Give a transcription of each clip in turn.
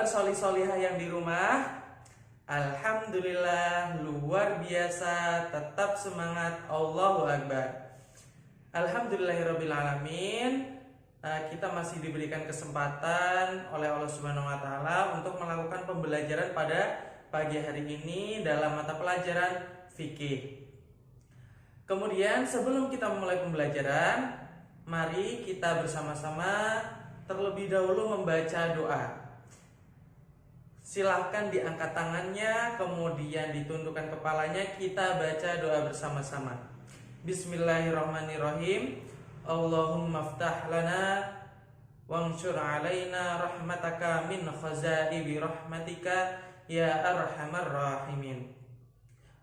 solih-solihah yang di rumah? Alhamdulillah, luar biasa, tetap semangat, Allahu Akbar. Alhamdulillahirrabbilalamin. Kita masih diberikan kesempatan oleh Allah Subhanahu wa Ta'ala untuk melakukan pembelajaran pada pagi hari ini dalam mata pelajaran fikih. Kemudian sebelum kita memulai pembelajaran, mari kita bersama-sama terlebih dahulu membaca doa. Silahkan diangkat tangannya, kemudian ditundukkan kepalanya, kita baca doa bersama-sama. Bismillahirrahmanirrahim. Allahumma ftah lana wanshur alaina rahmataka min khazaibi rahmatika ya arhamar rahimin.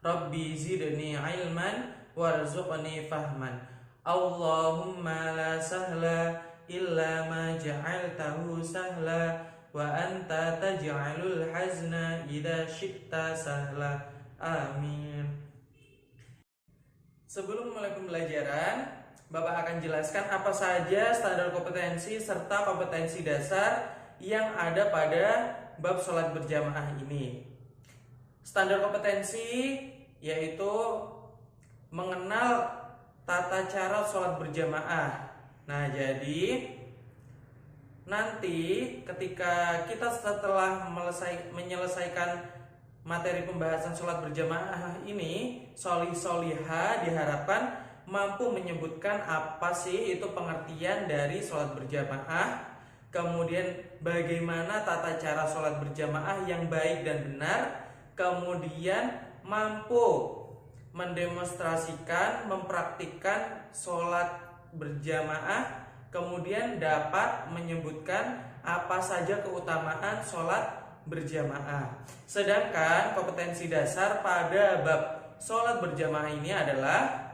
Rabbi zidni ilman warzuqni fahman. Allahumma la sahla illa ma ja'altahu sahla wa anta taj'alul hazna idza syi'ta sahla. Amin. Sebelum mulai pembelajaran, Bapak akan jelaskan apa saja standar kompetensi serta kompetensi dasar yang ada pada bab sholat berjamaah ini. Standar kompetensi yaitu mengenal tata cara sholat berjamaah. Nah, jadi nanti ketika kita setelah menyelesaikan materi pembahasan sholat berjamaah ini, solih-solihah diharapkan mampu menyebutkan apa sih itu pengertian dari sholat berjamaah, kemudian bagaimana tata cara sholat berjamaah yang baik dan benar, kemudian mampu mendemonstrasikan, mempraktikkan sholat berjamaah, kemudian dapat menyebutkan apa saja keutamaan sholat berjamaah. Sedangkan kompetensi dasar pada bab sholat berjamaah ini adalah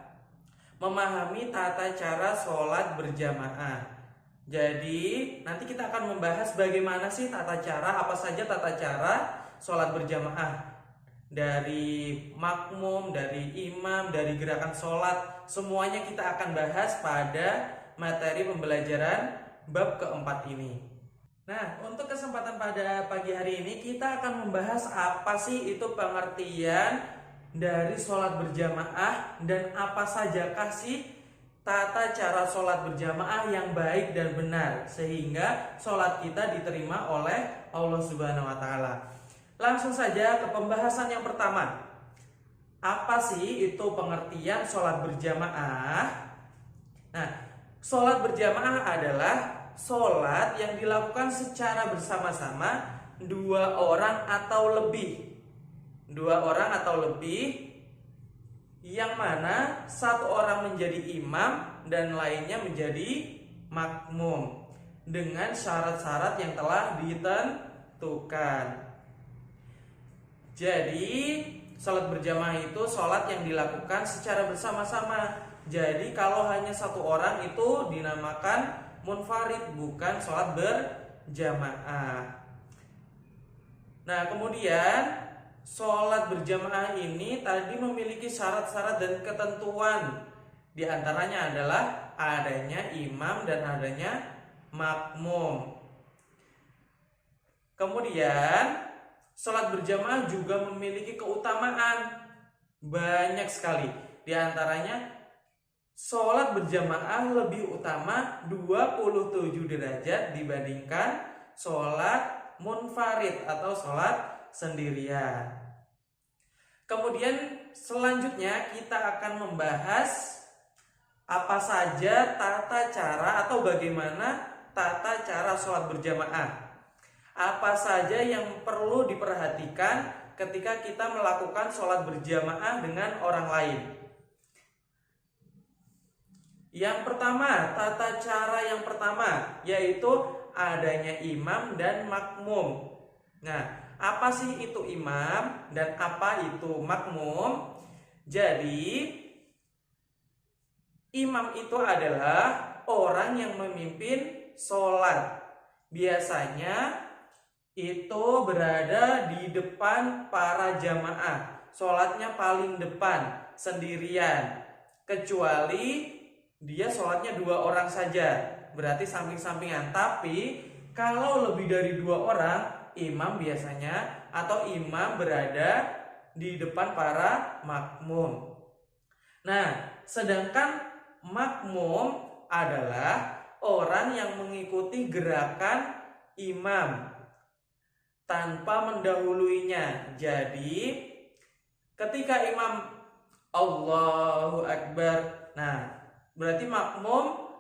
memahami tata cara sholat berjamaah. Jadi nanti kita akan membahas bagaimana sih tata cara, apa saja tata cara sholat berjamaah, dari makmum, dari imam, dari gerakan sholat, semuanya kita akan bahas pada materi pembelajaran bab keempat ini. Nah, untuk kesempatan pada pagi hari ini kita akan membahas apa sih itu pengertian dari sholat berjamaah dan apa sajakah sih tata cara sholat berjamaah yang baik dan benar sehingga sholat kita diterima oleh Allah Subhanahu wa Ta'ala. Langsung saja ke pembahasan yang pertama. Apa sih itu pengertian sholat berjamaah? Nah, sholat berjamaah adalah sholat yang dilakukan secara bersama-sama dua orang atau lebih. Dua orang atau lebih, yang mana satu orang menjadi imam dan lainnya menjadi makmum dengan syarat-syarat yang telah ditentukan. Jadi sholat berjamaah itu sholat yang dilakukan secara bersama-sama. Jadi kalau hanya satu orang itu dinamakan munfarid, bukan sholat berjamaah. Nah, kemudian sholat berjamaah ini tadi memiliki syarat-syarat dan ketentuan. Di antaranya adalah adanya imam dan adanya makmum. Kemudian sholat berjamaah juga memiliki keutamaan banyak sekali. Di antaranya sholat berjamaah lebih utama 27 derajat dibandingkan sholat munfarid atau sholat sendirian. Kemudian selanjutnya kita akan membahas apa saja tata cara atau bagaimana tata cara sholat berjamaah. Apa saja yang perlu diperhatikan ketika kita melakukan sholat berjamaah dengan orang lain. Yang pertama, tata cara yang pertama yaitu adanya imam dan makmum. Nah, apa sih itu imam dan apa itu makmum? Jadi, imam itu adalah orang yang memimpin sholat. Biasanya itu berada di depan para jamaah, sholatnya paling depan sendirian, kecuali dia sholatnya dua orang saja, berarti samping-sampingan. Tapi kalau lebih dari dua orang, imam biasanya atau imam berada di depan para makmum. Nah, sedangkan makmum adalah orang yang mengikuti gerakan imam tanpa mendahuluinya. Jadi, ketika imam Allahu Akbar, nah berarti makmum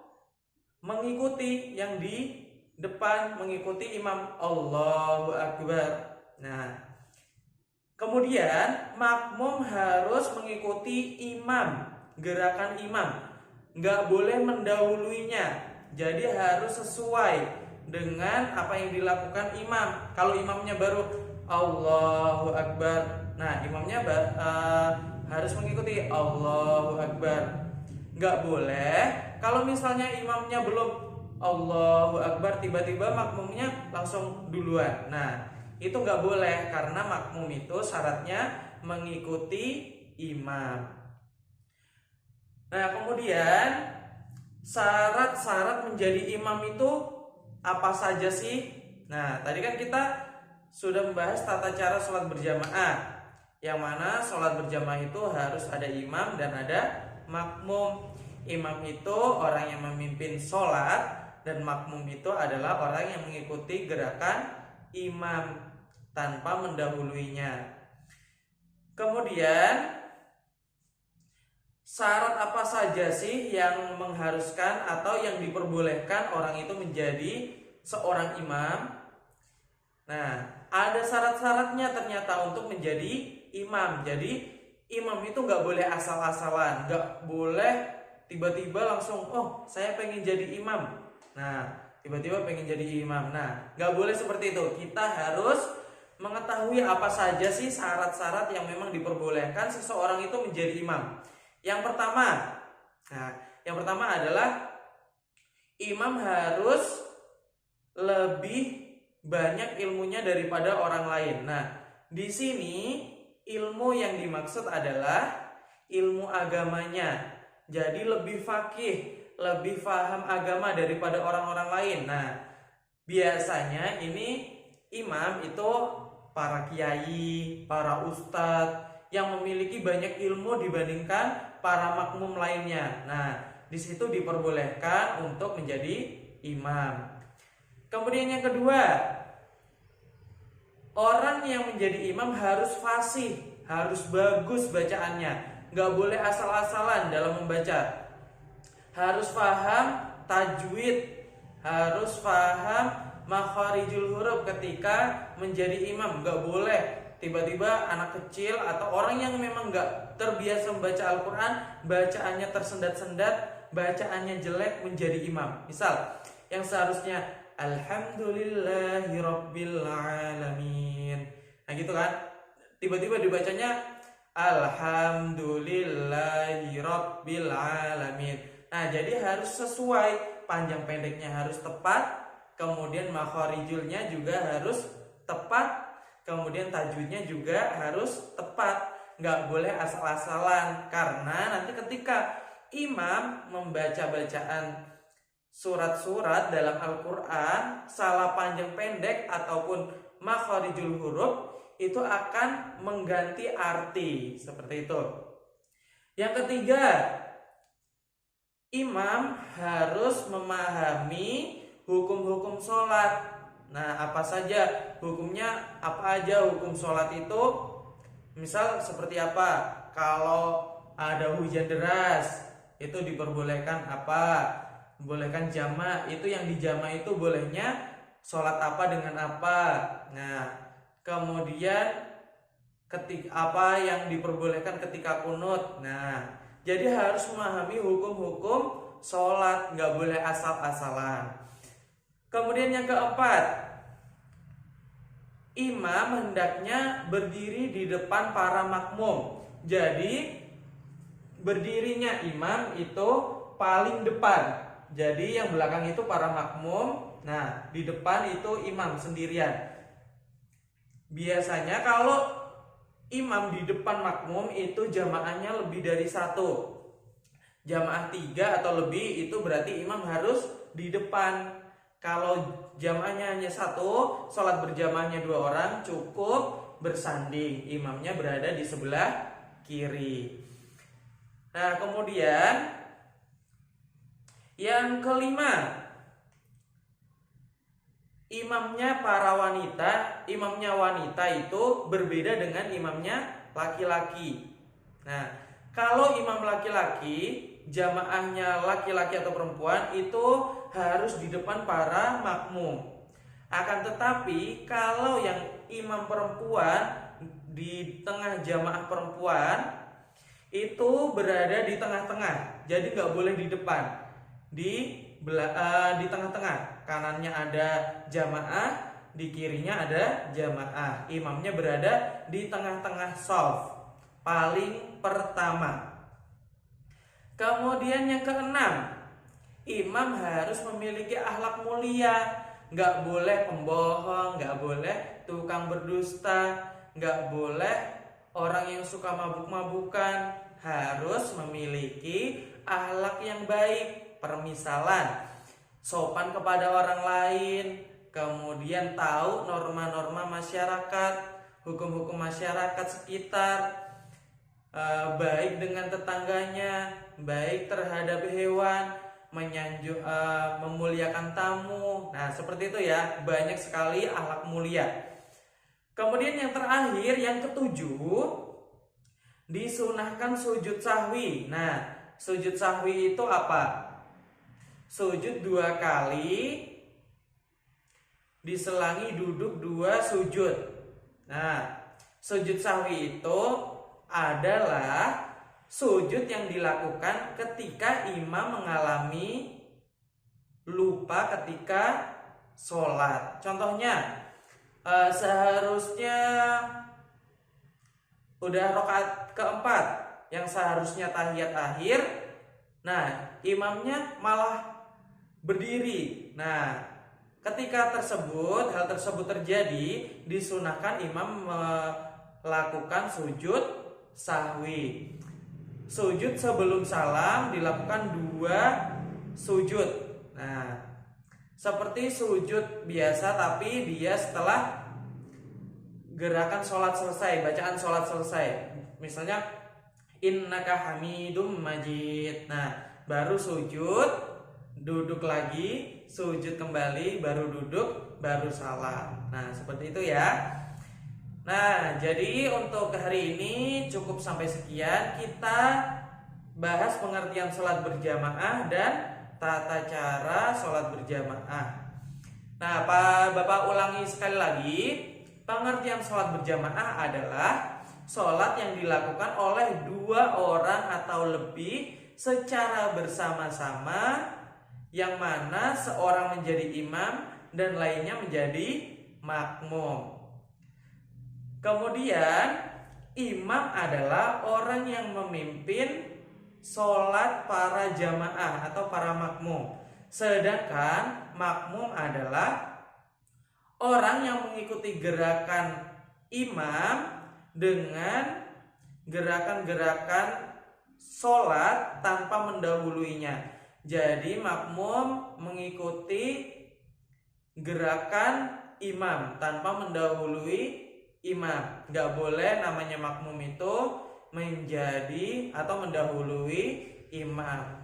mengikuti yang di depan, mengikuti imam Allahu Akbar. Nah, kemudian makmum harus mengikuti imam, gerakan imam, nggak boleh mendahuluinya. Jadi harus sesuai dengan apa yang dilakukan imam. Kalau imamnya baru Allahu Akbar, nah imamnya harus mengikuti Allahu Akbar. Nggak boleh kalau misalnya imamnya belum Allahu Akbar, tiba-tiba makmumnya langsung duluan. Nah, itu nggak boleh karena makmum itu syaratnya mengikuti imam. Nah, kemudian syarat-syarat menjadi imam itu apa saja sih? Nah, tadi kan kita sudah membahas tata cara sholat berjamaah, yang mana sholat berjamaah itu harus ada imam dan ada makmum. Imam itu orang yang memimpin sholat, dan makmum itu adalah orang yang mengikuti gerakan imam tanpa mendahuluinya. Kemudian syarat apa saja sih yang mengharuskan atau yang diperbolehkan orang itu menjadi seorang imam? Nah, ada syarat-syaratnya ternyata untuk menjadi imam. Jadi imam itu nggak boleh asal-asalan, nggak boleh tiba-tiba langsung, oh saya pengen jadi imam. Nah, tiba-tiba pengen jadi imam. Nah, nggak boleh seperti itu. Kita harus mengetahui apa saja sih syarat-syarat yang memang diperbolehkan seseorang itu menjadi imam. Yang pertama adalah imam harus lebih banyak ilmunya daripada orang lain. Nah, di sini ilmu yang dimaksud adalah ilmu agamanya. Jadi lebih faqih, lebih paham agama daripada orang-orang lain. Nah, biasanya ini imam itu para kiai, para ustadz yang memiliki banyak ilmu dibandingkan para makmum lainnya. Nah, di situ diperbolehkan untuk menjadi imam. Kemudian yang kedua, orang yang menjadi imam harus fasih, harus bagus bacaannya. Nggak boleh asal-asalan dalam membaca. Harus paham tajwid, harus paham makharijul huruf ketika menjadi imam. Nggak boleh tiba-tiba anak kecil atau orang yang memang nggak terbiasa membaca Al-Quran, bacaannya tersendat-sendat, bacaannya jelek menjadi imam. Misal, yang seharusnya Alhamdulillahirabbil alamin. Nah gitu kan, tiba-tiba dibacanya Alhamdulillahirabbil alamin. Nah, jadi harus sesuai, panjang pendeknya harus tepat, kemudian makharijulnya juga harus tepat, kemudian tajwidnya juga harus tepat. Nggak boleh asal-asalan, karena nanti ketika imam membaca bacaan surat-surat dalam Al-Quran salah panjang pendek ataupun makharijul huruf, itu akan mengganti arti, seperti itu. Yang ketiga, imam harus memahami hukum-hukum sholat. Nah, apa saja hukumnya, apa aja hukum sholat itu? Misal seperti apa? Kalau ada hujan deras, itu diperbolehkan apa? Bolehkan jamak, itu yang dijamak itu bolehnya sholat apa dengan apa. Nah, kemudian apa yang diperbolehkan ketika kunut. Nah, jadi harus memahami hukum-hukum sholat, nggak boleh asal-asalan. Kemudian yang keempat, imam hendaknya berdiri di depan para makmum. Jadi berdirinya imam itu paling depan. Jadi yang belakang itu para makmum, nah di depan itu imam sendirian. Biasanya kalau imam di depan makmum itu jamaahnya lebih dari satu. Jamaah 3 atau lebih itu berarti imam harus di depan. Kalau jamaahnya hanya satu, sholat berjamaahnya 2 orang, cukup bersanding. Imamnya berada di sebelah kiri. Nah, kemudian yang kelima, imamnya wanita itu berbeda dengan imamnya laki-laki. Nah, kalau imam laki-laki, jamaahnya laki-laki atau perempuan itu harus di depan para makmum. Akan tetapi kalau yang imam perempuan di tengah jamaah perempuan itu berada di tengah-tengah, jadi nggak boleh di depan, di tengah-tengah. Kanannya ada jamaah, di kirinya ada jamaah. Imamnya berada di tengah-tengah shaf, paling pertama. Kemudian yang keenam, imam harus memiliki akhlak mulia. Nggak boleh pembohong, nggak boleh tukang berdusta, nggak boleh orang yang suka mabuk-mabukan. Harus memiliki akhlak yang baik, permisalan, sopan kepada orang lain, kemudian tahu norma-norma masyarakat, hukum-hukum masyarakat sekitar, baik dengan tetangganya, baik terhadap hewan, memuliakan tamu. Nah, seperti itu ya, banyak sekali akhlak mulia. Kemudian yang terakhir, yang ketujuh, disunahkan sujud sahwi. Nah, sujud sahwi itu apa? Sujud 2 kali diselangi duduk 2 sujud. Nah, sujud sahwi itu adalah sujud yang dilakukan ketika imam mengalami lupa ketika sholat. Contohnya, seharusnya udah rakaat keempat yang seharusnya tahiyat akhir, nah imamnya malah berdiri. Nah, ketika hal tersebut terjadi, disunahkan imam melakukan sujud sahwi. Sujud sebelum salam dilakukan 2 sujud. Nah, seperti sujud biasa tapi dia setelah gerakan sholat selesai, bacaan sholat selesai. Misalnya innaka hamidum majid. Nah, baru sujud, duduk lagi, sujud kembali, baru duduk, baru salam. Nah, seperti itu ya. Nah, jadi untuk hari ini cukup sampai sekian. Kita bahas pengertian sholat berjamaah dan tata cara sholat berjamaah. Nah, Bapak ulangi sekali lagi. Pengertian sholat berjamaah adalah sholat yang dilakukan oleh 2 orang atau lebih secara bersama-sama, yang mana seorang menjadi imam dan lainnya menjadi makmum. Kemudian imam adalah orang yang memimpin sholat para jamaah atau para makmum. Sedangkan makmum adalah orang yang mengikuti gerakan imam dengan gerakan-gerakan sholat tanpa mendahuluinya. Jadi makmum mengikuti gerakan imam tanpa mendahului imam. Gak boleh namanya makmum itu menjadi atau mendahului imam.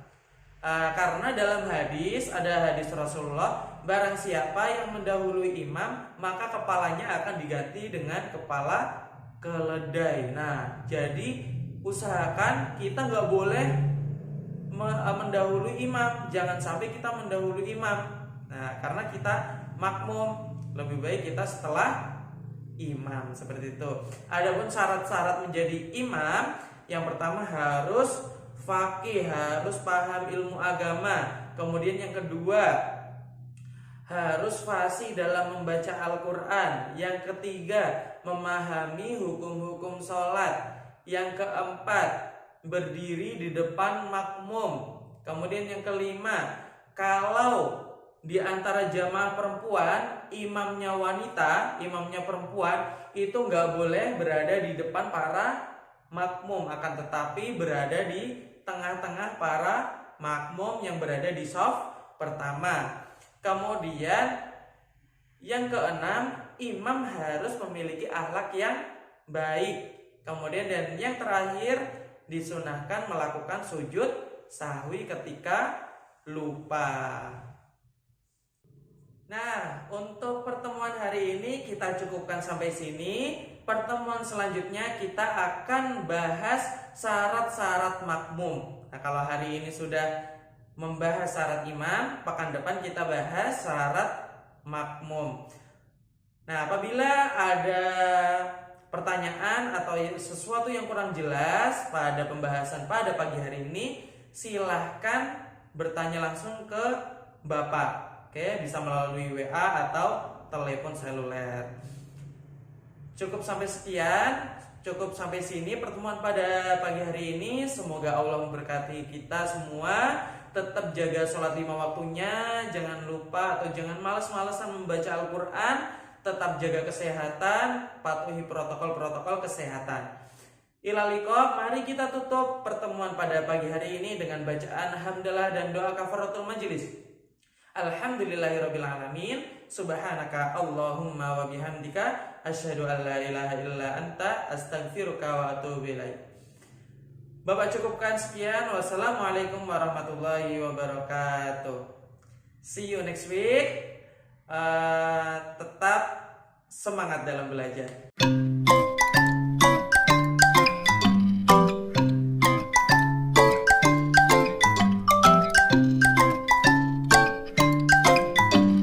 Karena dalam hadis, ada hadis Rasulullah, barang siapa yang mendahului imam, maka kepalanya akan diganti dengan kepala keledai. Nah, jadi usahakan kita gak boleh mendahului imam. Jangan sampai kita mendahului imam. Nah, karena kita makmum, lebih baik kita setelah imam, seperti itu. Adapun syarat-syarat menjadi imam, yang pertama harus faqih, harus paham ilmu agama. Kemudian yang kedua, harus fasih dalam membaca Al-Quran. Yang ketiga, memahami hukum-hukum sholat. Yang keempat, berdiri di depan makmum. Kemudian yang kelima, kalau di antara jamaah perempuan, imamnya wanita, imamnya perempuan, itu nggak boleh berada di depan para makmum, akan tetapi berada di tengah-tengah para makmum yang berada di shaf pertama. Kemudian yang keenam, imam harus memiliki akhlak yang baik. Kemudian dan yang terakhir, disunahkan melakukan sujud sahwi ketika lupa. Nah, untuk pertemuan hari ini kita cukupkan sampai sini. Pertemuan selanjutnya kita akan bahas syarat-syarat makmum. Nah, kalau hari ini sudah membahas syarat imam, pekan depan kita bahas syarat makmum. Nah, apabila ada pertanyaan atau sesuatu yang kurang jelas pada pembahasan pada pagi hari ini, silahkan bertanya langsung ke Bapak. Oke, bisa melalui WA atau telepon seluler. Cukup sampai sekian. Cukup sampai sini pertemuan pada pagi hari ini. Semoga Allah memberkati kita semua. Tetap jaga sholat 5 waktunya. Jangan lupa atau jangan malas-malasan membaca Al-Quran. Tetap jaga kesehatan. Patuhi protokol-protokol kesehatan. Ilaliko, mari kita tutup pertemuan pada pagi hari ini dengan bacaan hamdalah dan doa kafaratul majelis. Alhamdulillahirrabbilalamin. Subhanaka Allahumma wa bihamdika asyhadu an la ilaha illa anta astaghfiruka wa atubu ilaik. Bapak cukupkan sekian. Wassalamualaikum warahmatullahi wabarakatuh. See you next week. Tetap semangat dalam belajar.